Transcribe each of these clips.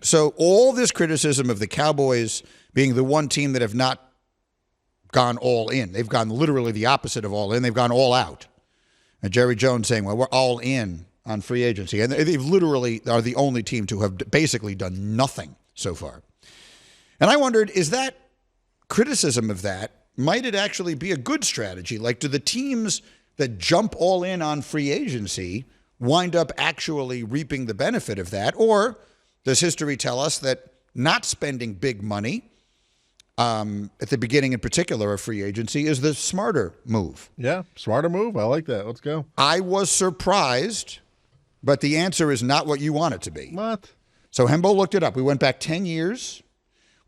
So all this criticism of the Cowboys being the one team that have not gone all in. They've gone literally the opposite of all in. They've gone all out. And Jerry Jones saying, well, we're all in on free agency. And they've literally are the only team to have basically done nothing so far. And I wondered, is that criticism of that, might it actually be a good strategy? Like, do the teams that jump all in on free agency wind up actually reaping the benefit of that? Or does history tell us that not spending big money at the beginning in particular of free agency is the smarter move? Yeah, smarter move. I like that. Let's go. I was surprised, but the answer is not what you want it to be. What? So Hembo looked it up. We went back 10 years.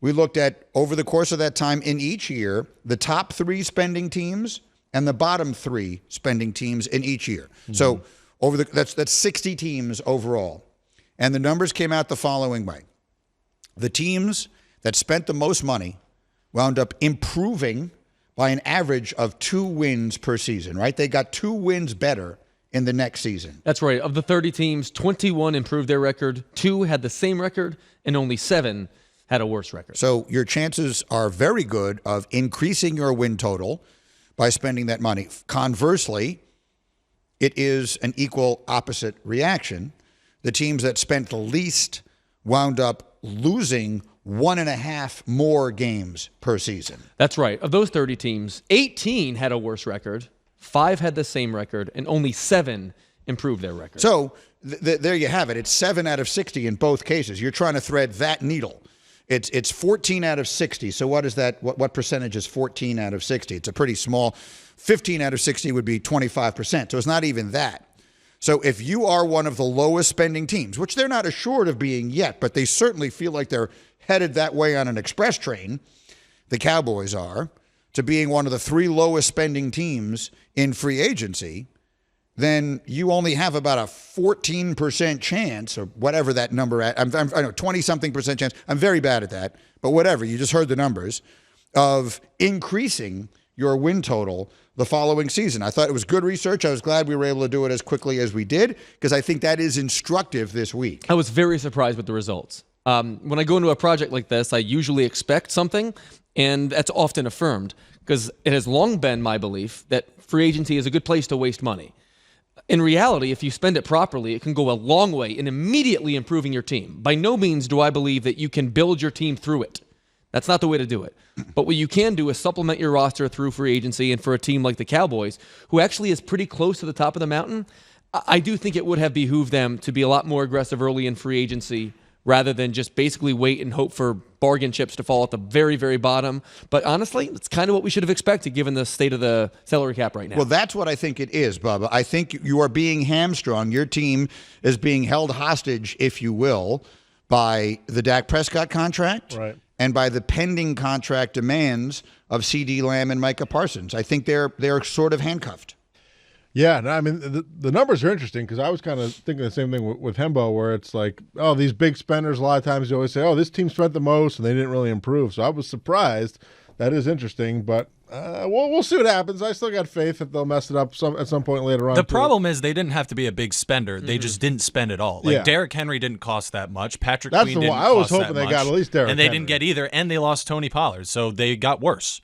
We looked at, over the course of that time in each year, the top 3 spending teams and the bottom 3 spending teams in each year. Mm-hmm. So that's 60 teams overall. And the numbers came out the following way. The teams that spent the most money wound up improving by an average of 2 wins per season, right? They got 2 wins better in the next season. That's right. Of the 30 teams, 21 improved their record, 2 had the same record, and only 7 had a worse record. So your chances are very good of increasing your win total by spending that money. Conversely, it is an equal opposite reaction. The teams that spent the least wound up losing 1.5 more games per season. That's right. Of those 30 teams, 18 had a worse record, 5 had the same record, and only 7 improved their record. So there you have it. It's 7 out of 60 in both cases. You're trying to thread that needle. It's 14 out of 60. So what is that? What percentage is 14 out of 60? It's a pretty small. 15 out of 60 would be 25%. So it's not even that. So if you are one of the lowest spending teams, which they're not assured of being yet, but they certainly feel like they're headed that way on an express train, the Cowboys are, to being one of the 3 lowest spending teams in free agency, then you only have about a 14% chance, or whatever that number, I know 20-something% chance. I'm very bad at that, but whatever. You just heard the numbers of increasing your win total the following season. I thought it was good research. I was glad we were able to do it as quickly as we did, because I think that is instructive this week. I was very surprised with the results. When I go into a project like this, I usually expect something, and that's often affirmed, because it has long been my belief that free agency is a good place to waste money. In reality, if you spend it properly, it can go a long way in immediately improving your team. By no means do I believe that you can build your team through it. That's not the way to do it. But what you can do is supplement your roster through free agency. And for a team like the Cowboys, who actually is pretty close to the top of the mountain, I do think it would have behooved them to be a lot more aggressive early in free agency rather than just basically wait and hope for bargain chips to fall at the very, very bottom. But honestly, it's kind of what we should have expected given the state of the salary cap right now. Well, that's what I think it is, Bubba. I think you are being hamstrung. Your team is being held hostage, if you will, by the Dak Prescott contract, right, and by the pending contract demands of C.D. Lamb and Micah Parsons. I think they're sort of handcuffed. Yeah, no, I mean, the numbers are interesting because I was kind of thinking the same thing with Hembo, where it's like, oh, these big spenders, a lot of times you always say, oh, this team spent the most and they didn't really improve. So I was surprised. That is interesting, but we'll see what happens. I still got faith that they'll mess it up at some point later on. The problem is they didn't have to be a big spender. They just didn't spend it all. Like, Yeah. Derrick Henry didn't cost that much. Patrick That's Queen the didn't one. I was cost that hoping they much. got at least Derrick And they Henry. didn't get either, and they lost Tony Pollard, so they got worse.